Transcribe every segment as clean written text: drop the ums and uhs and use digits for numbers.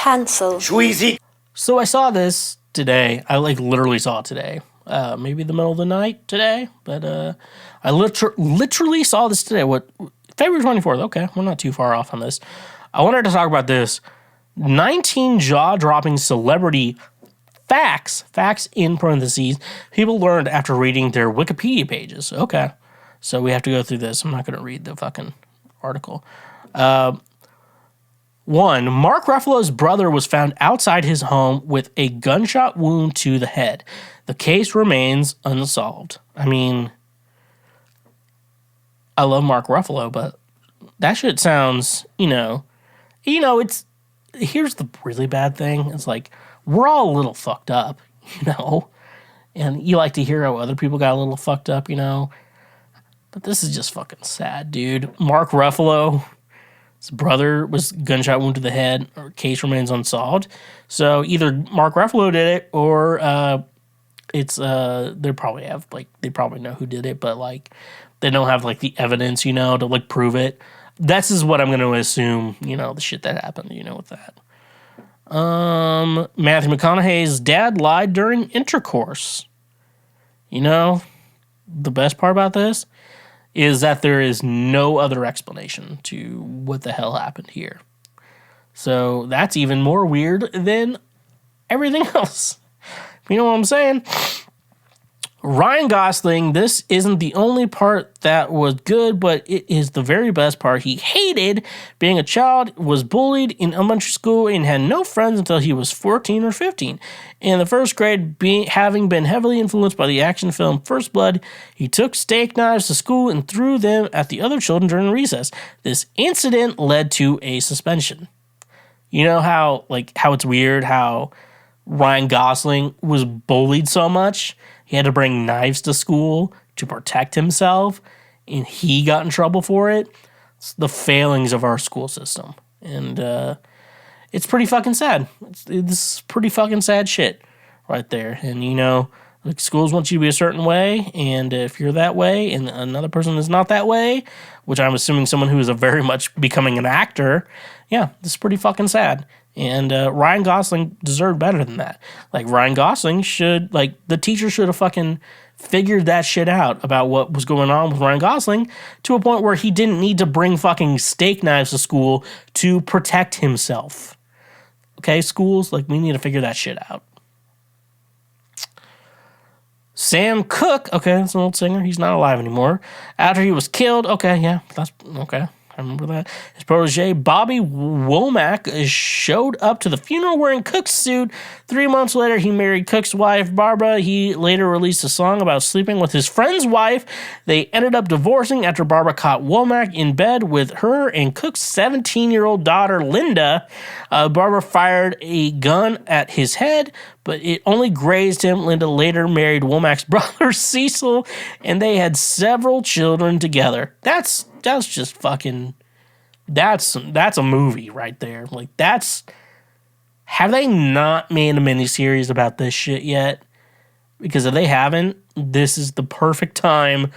Cancelled. Schweezy. So I saw this today. I literally saw it today. Maybe the middle of the night today, but I literally saw this today. What, February 24th? Okay, we're not too far off on this. I wanted to talk about this. 19 jaw-dropping celebrity facts in parentheses, people learned after reading their Wikipedia pages. Okay, so we have to go through this. I'm not going to read the fucking article. 1. Mark Ruffalo's brother was found outside his home with a gunshot wound to the head. The case remains unsolved. I mean, I love Mark Ruffalo, but that shit sounds, it's, here's the really bad thing. It's like, we're all a little fucked up, and you like to hear how other people got a little fucked up, but this is just fucking sad, dude. Mark Ruffalo, his brother was gunshot wound to the head, or case remains unsolved. So either Mark Ruffalo did it, or they probably know who did it, but they don't have the evidence, to prove it. This is what I'm going to assume, the shit that happened, with that. Matthew McConaughey's dad lied during intercourse. The best part about this is that there is no other explanation to what the hell happened here. So that's even more weird than everything else. You know what I'm saying? Ryan Gosling, this isn't the only part that was good, but it is the very best part. He hated being a child, was bullied in elementary school, and had no friends until he was 14 or 15. In the first grade, having been heavily influenced by the action film First Blood, he took steak knives to school and threw them at the other children during recess. This incident led to a suspension. You know how it's weird how Ryan Gosling was bullied so much? He had to bring knives to school to protect himself, and he got in trouble for it. It's the failings of our school system. And it's pretty fucking sad. This is pretty fucking sad shit right there. And, schools want you to be a certain way, and if you're that way and another person is not that way, which I'm assuming someone who is very much becoming an actor, yeah, this is pretty fucking sad. And Ryan Gosling deserved better than that. Ryan Gosling the teacher should have fucking figured that shit out about what was going on with Ryan Gosling to a point where he didn't need to bring fucking steak knives to school to protect himself. Okay, schools, we need to figure that shit out. Sam Cooke, okay, that's an old singer. He's not alive anymore. After he was killed, okay, yeah, that's okay. I remember that. His protege, Bobby Womack, showed up to the funeral wearing Cook's suit. 3 months later, he married Cook's wife, Barbara. He later released a song about sleeping with his friend's wife. They ended up divorcing after Barbara caught Womack in bed with her and Cook's 17-year-old daughter, Linda. Barbara fired a gun at his head, but it only grazed him. Linda later married Womack's brother, Cecil, and they had several children together. That's just fucking, that's a movie right there. Have they not made a miniseries about this shit yet? Because if they haven't, this is the perfect time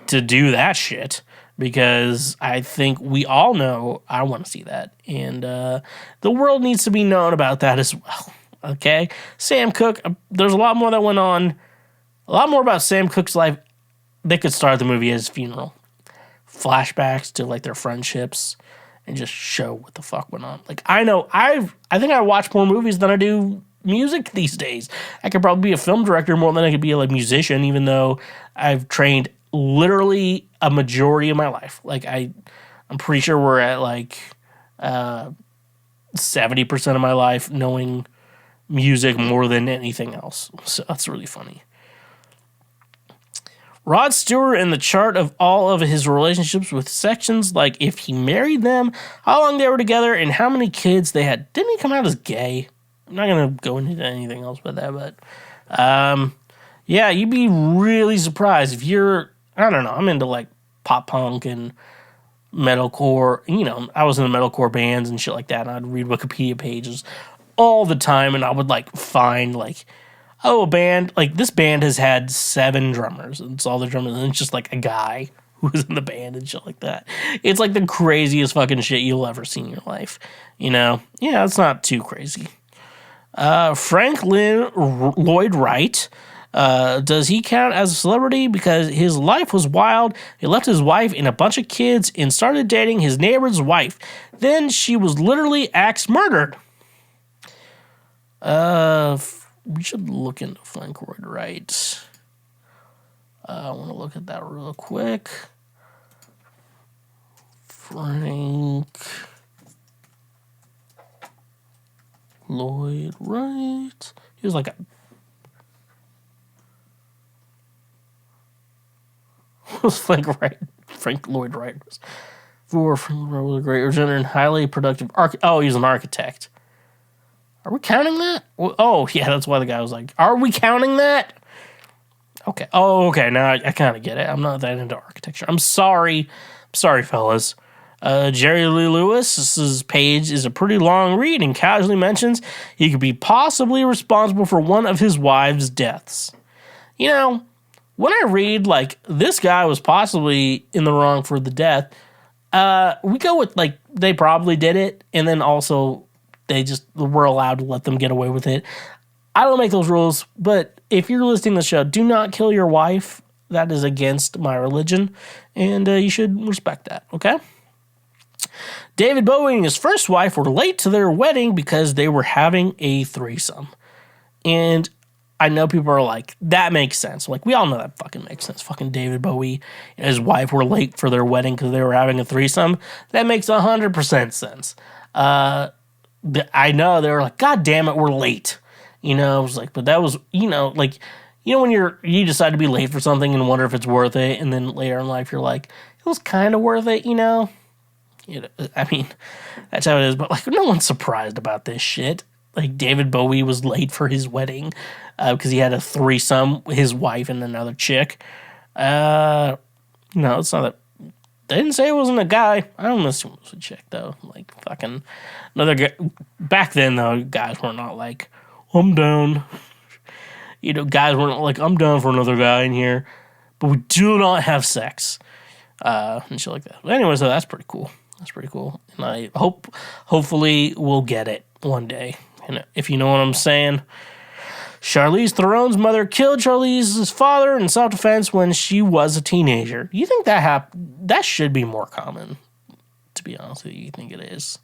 to do that shit. Because I think we all know I want to see that. And the world needs to be known about that as well. Okay? Sam Cooke, there's a lot more that went on. A lot more about Sam Cooke's life. They could start the movie as his funeral. Flashbacks to their friendships and just show what the fuck went on. I think I watch more movies than I do music these days. I could probably be a film director more than I could be a musician, even though I've trained literally a majority of my life. I'm pretty sure we're at 70% of my life knowing music more than anything else. So that's really funny. Rod Stewart in the chart of all of his relationships with sections like if he married them, how long they were together, and how many kids they had. Didn't he come out as gay? I'm not going to go into anything else with that, but yeah, you'd be really surprised if you're, I don't know, I'm into pop punk and metalcore. I was in the metalcore bands and shit like that, and I'd read Wikipedia pages all the time, and I would find a band, this band has had 7 drummers. It's all the drummers, and it's just a guy. who was in the band and shit like that. It's like the craziest fucking shit you'll ever see in your life. You know? Yeah, it's not too crazy. Franklin Lloyd Wright. Does he count as a celebrity? Because his life was wild. He left his wife and a bunch of kids and started dating his neighbor's wife. Then she was literally axe murdered. We should look into Frank Lloyd Wright. I want to look at that real quick. Frank Lloyd Wright. He was like a... was Frank Lloyd Wright was a great originator and highly productive he's an architect. Are we counting that? Oh, yeah, that's why the guy was like, are we counting that? Okay. Oh, okay. Now I kind of get it. I'm not that into architecture. I'm sorry, fellas. Jerry Lee Lewis's page is a pretty long read and casually mentions he could be possibly responsible for one of his wives' deaths. You know, when I read, like, this guy was possibly in the wrong for the death, we go with, like, they probably did it, and then also they just were allowed to let them get away with it. I don't make those rules, but if you're listening to the show, do not kill your wife. That is against my religion, and you should respect that, okay? David Bowie and his first wife were late to their wedding because they were having a threesome. And I know people are like, that makes sense. Like, we all know that fucking makes sense. Fucking David Bowie and his wife were late for their wedding because they were having a threesome. That makes 100% sense. I know they were like, God damn it, we're late. You know, I was like, but that was, you know, like, you know, when you decide to be late for something and wonder if it's worth it, and then later in life you're like, it was kind of worth it, you know? You know, I mean, that's how it is. But like, no one's surprised about this shit. Like, David Bowie was late for his wedding because he had a threesome with his wife and another chick. No, it's not that. They didn't say it wasn't a guy. I don't assume it was a chick though. Like, fucking another guy. Back then though, guys were not like, I'm down. You know, guys weren't like, I'm down for another guy in here, but we do not have sex and shit like that. But anyway, so that's pretty cool. That's pretty cool. And I hopefully we'll get it one day. And if you know what I'm saying, Charlize Theron's mother killed Charlize's father in self-defense when she was a teenager. You think that should be more common, to be honest with you. You think it is?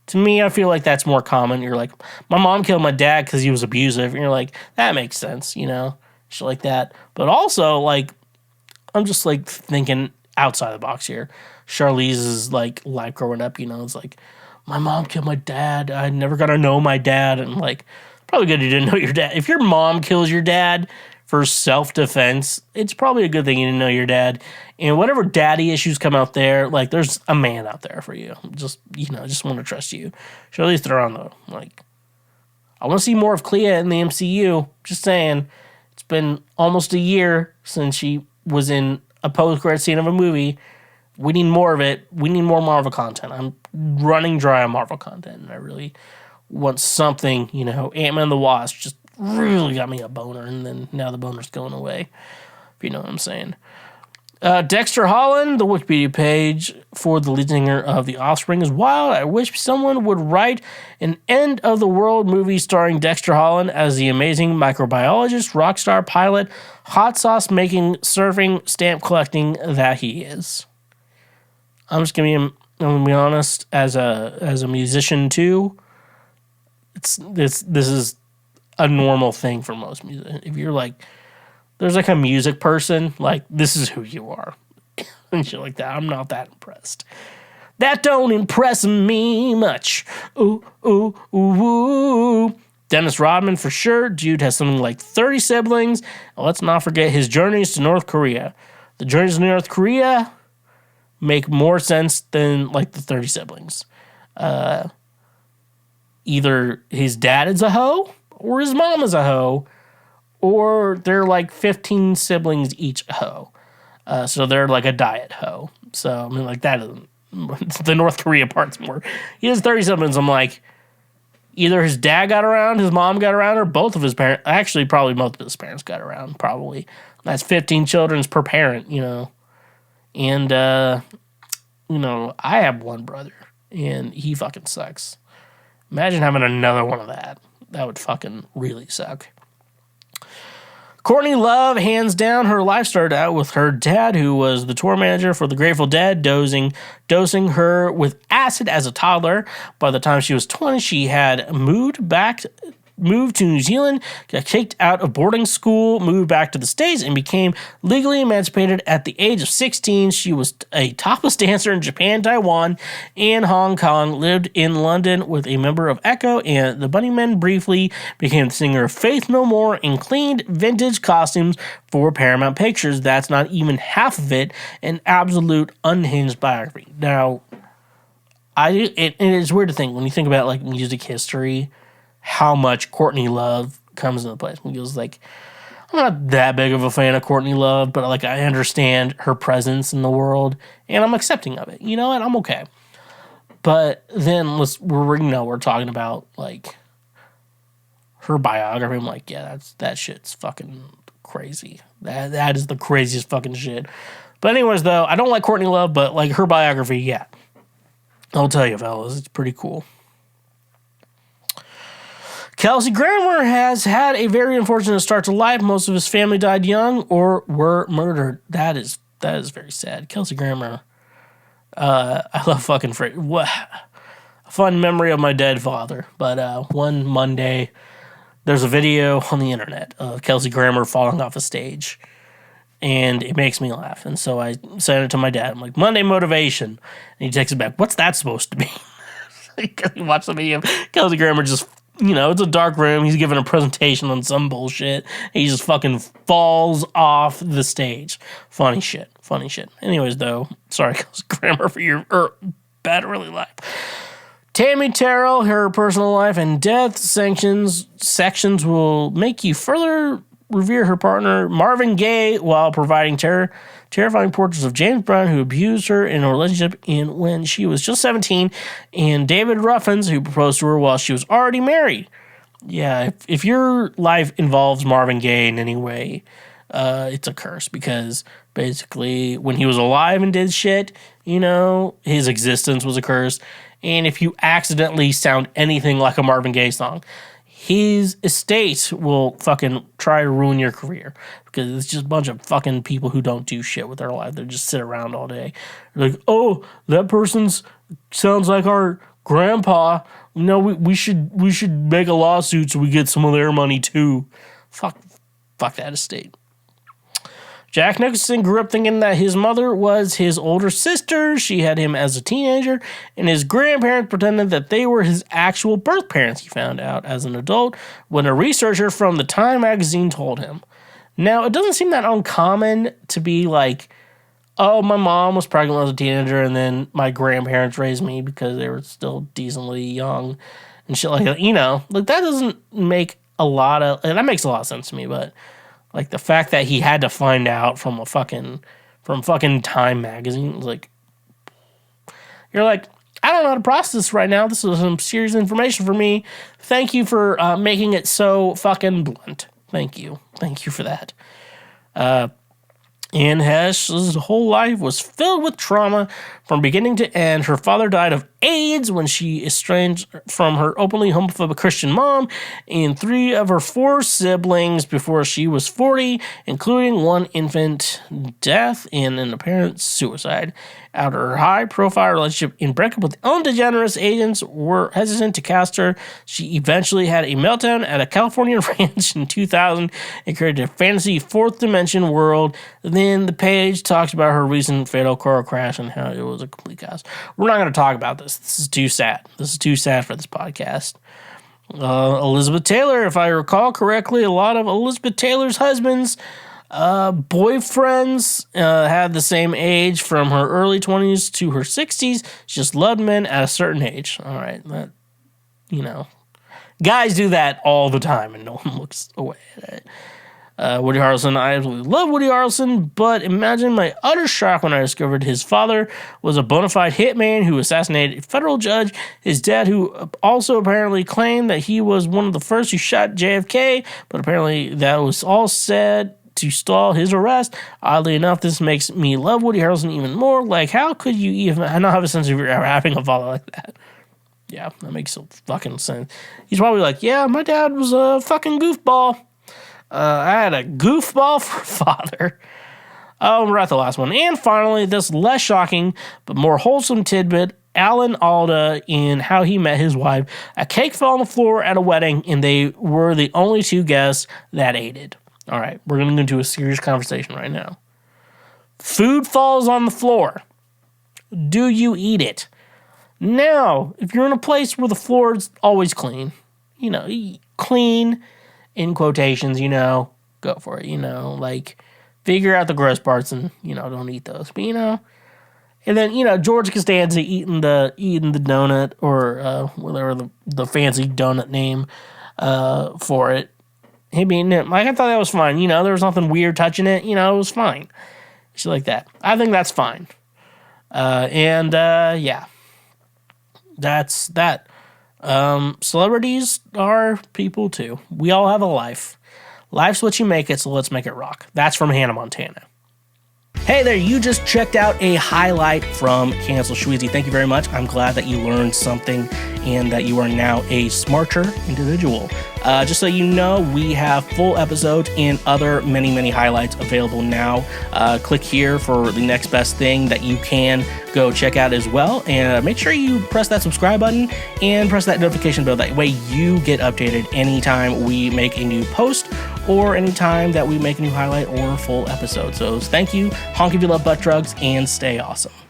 To me, I feel like that's more common. You're like, my mom killed my dad because he was abusive. And you're like, that makes sense, you know? Shit like that. But also, like, I'm just, like, thinking outside the box here. Charlize's, like, life growing up, you know, it's like, my mom killed my dad. I never got to know my dad. And, like, probably good you didn't know your dad. If your mom kills your dad for self-defense, it's probably a good thing you didn't know your dad. And whatever daddy issues come out there, like, there's a man out there for you. Just, you know, just want to trust you. Charlize Theron, though, like, I want to see more of Clea in the MCU. Just saying. It's been almost a year since she was in a post-credit scene of a movie. We need more of it. We need more Marvel content. I'm running dry on Marvel content, and I really want something, you know. Ant-Man and the Wasp just really got me a boner, and then now the boner's going away, if you know what I'm saying. Dexter Holland, the Wikipedia page for the lead singer of The Offspring, is wild. I wish someone would write an end-of-the-world movie starring Dexter Holland as the amazing microbiologist, rock star, pilot, hot sauce making, surfing, stamp collecting that he is. I'm just gonna be honest, as a musician too, this is a normal thing for most musicians. If you're like, there's like a music person, like, this is who you are. And shit like that. I'm not that impressed. That don't impress me much. Ooh, ooh, ooh, ooh. Dennis Rodman for sure. Dude has something like 30 siblings. And let's not forget his journeys to North Korea. The journeys to North Korea make more sense than like the 30 siblings. Either his dad is a hoe or his mom is a hoe, or they're like 15 siblings each a hoe. So they're like a diet hoe. So, I mean, like, that isn't, the North Korea part's more. He has 30 siblings. I'm like, either his dad got around, his mom got around, or both of his parents. Actually, probably both of his parents got around, probably. That's 15 children per parent, you know. And, I have one brother, and he fucking sucks. Imagine having another one of that. That would fucking really suck. Courtney Love, hands down, her life started out with her dad, who was the tour manager for the Grateful Dead, dosing her with acid as a toddler. By the time she was 20, she had moved to New Zealand, got kicked out of boarding school, moved back to the States, and became legally emancipated at the age of 16. She was a topless dancer in Japan, Taiwan, and Hong Kong, lived in London with a member of Echo and the Bunnymen, briefly became the singer of Faith No More, and cleaned vintage costumes for Paramount Pictures. That's not even half of it, an absolute unhinged biography. Now, it is weird to think, when you think about like music history, how much Courtney Love comes into place. Because, like, I'm not that big of a fan of Courtney Love, but, like, I understand her presence in the world, and I'm accepting of it. You know, and I'm okay. But then we're talking about, like, her biography. I'm like, yeah, that shit's fucking crazy. That is the craziest fucking shit. But anyways, though, I don't like Courtney Love, but, like, her biography, yeah. I'll tell you, fellas, it's pretty cool. Kelsey Grammer has had a very unfortunate start to life. Most of his family died young or were murdered. That is very sad. Kelsey Grammer, I love fucking what a fun memory of my dead father. But one Monday, there's a video on the internet of Kelsey Grammer falling off a stage, and it makes me laugh. And so I sent it to my dad. I'm like, Monday motivation, and he takes it back. What's that supposed to be? He watched the video. Kelsey Grammer just. It's a dark room. He's giving a presentation on some bullshit. He just fucking falls off the stage. Funny shit. Anyways, though, sorry, Grammar, for your bad early life. Tammy Terrell, her personal life and death sections will make you further revere her partner, Marvin Gaye, while providing terrifying portraits of James Brown, who abused her in a relationship when she was just 17, and David Ruffins, who proposed to her while she was already married. Yeah, if your life involves Marvin Gaye in any way, it's a curse, because basically when he was alive and did shit, his existence was a curse. And if you accidentally sound anything like a Marvin Gaye song, his estate will fucking try to ruin your career, because it's just a bunch of fucking people who don't do shit with their life. They just sit around all day. They're like, oh, that person's sounds like our grandpa. We should make a lawsuit so we get some of their money too. Fuck that estate. Jack Nicholson grew up thinking that his mother was his older sister. She had him as a teenager, and his grandparents pretended that they were his actual birth parents. He found out as an adult when a researcher from the Time magazine told him. Now, it doesn't seem that uncommon to be like, oh, my mom was pregnant when I was a teenager, and then my grandparents raised me because they were still decently young and shit like that. Like, that doesn't make a lot of... that makes a lot of sense to me, but... like, the fact that he had to find out from fucking Time magazine, like, you're like, I don't know how to process this right now. This is some serious information for me. Thank you for making it so fucking blunt. Thank you for that. Anne Heche's whole life was filled with trauma from beginning to end. Her father died of AIDS when she estranged from her openly homophobic Christian mom, and 3 of her 4 siblings before she was 40, including one infant death and an apparent suicide. After her high-profile relationship and breakup with Ellen DeGeneres, agents were hesitant to cast her. She eventually had a meltdown at a California ranch in 2000 and created a fantasy fourth dimension world. Then the page talks about her recent fatal car crash and how it was a complete chaos. We're not going to talk about this. This is too sad. This is too sad for this podcast. Elizabeth Taylor, if I recall correctly, a lot of Elizabeth Taylor's husbands, boyfriends had the same age from her early 20s to her 60s. She just loved men at a certain age. All right, that, guys do that all the time and no one looks away at it. Woody Harrelson, I absolutely love Woody Harrelson, but imagine my utter shock when I discovered his father was a bona fide hitman who assassinated a federal judge. His dad, who also apparently claimed that he was one of the first who shot JFK, but apparently that was all said to stall his arrest. Oddly enough, this makes me love Woody Harrelson even more. Like, how could you even not have a sense of having a father like that? Yeah, that makes some fucking sense. He's probably like, yeah, my dad was a fucking goofball. I had a goofball for a father. Oh, we're at the last one. And finally, this less shocking but more wholesome tidbit, Alan Alda in How He Met His Wife. A cake fell on the floor at a wedding, and they were the only two guests that ate it. All right, we're going to go into a serious conversation right now. Food falls on the floor. Do you eat it? Now, if you're in a place where the floor is always clean, clean in quotations, go for it, like figure out the gross parts and, don't eat those. But, and then, George Costanza eating the donut or whatever the fancy donut name for it. Him eating it. Like, I thought that was fine. There was nothing weird touching it. It was fine. Shit like that. I think that's fine. Yeah. That's that. Celebrities are people too. We all have a life. Life's what you make it, so let's make it rock. That's from Hannah Montana. Hey there, you just checked out a highlight from Cancel Schweezy. Thank you very much. I'm glad that you learned something and that you are now a smarter individual. Just so you know, we have full episodes and other many, many highlights available now. Click here for the next best thing that you can go check out as well. And make sure you press that subscribe button and press that notification bell. That way you get updated anytime we make a new post or anytime that we make a new highlight or full episode. So thank you, honk if you love butt drugs, and stay awesome.